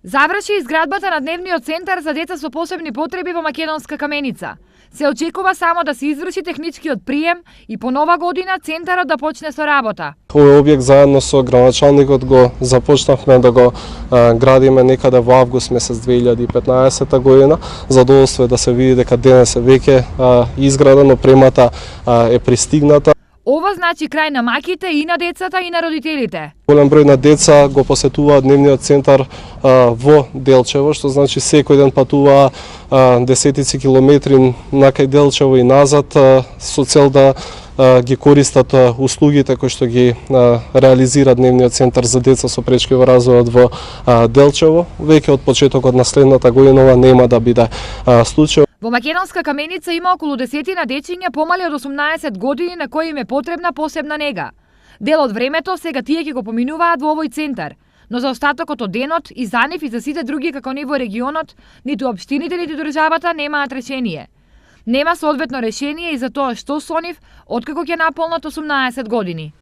Заврши изградбата на дневниот центар за деца со посебни потреби во Македонска Каменица. Се очекува само да се изврши техничкиот прием и по нова година центарот да почне со работа. Овој објект заедно со градоначалникот го започнавме да го градиме некаде во август месец 2015 година. Задоволство е да се види дека денес е веќе изградено, опремата е пристигната. Ова значи крај на маките и на децата и на родителите. Голем број на деца го посетуваат дневниот центар во Делчево, што значи секој ден патуваа десетици километри накај Делчево и назад со цел да ги користат услугите кои што ги реализира дневниот центар за деца со пречки во развојот во Делчево. Веќе од почетокот на следната година ова нема да биде случај. Во Македонска Каменица има околу 10 дечиња помали од 18 години на кои им е потребна посебна нега. Дел од времето сега тие ќе го поминуваат во овој центар, но за остатокот од денот и за нив и за сите други како ни во регионот, ниту општините ниту државата немаат решение. Нема соодветно решение и за тоа што со нив откако ќе наполнат 18 години.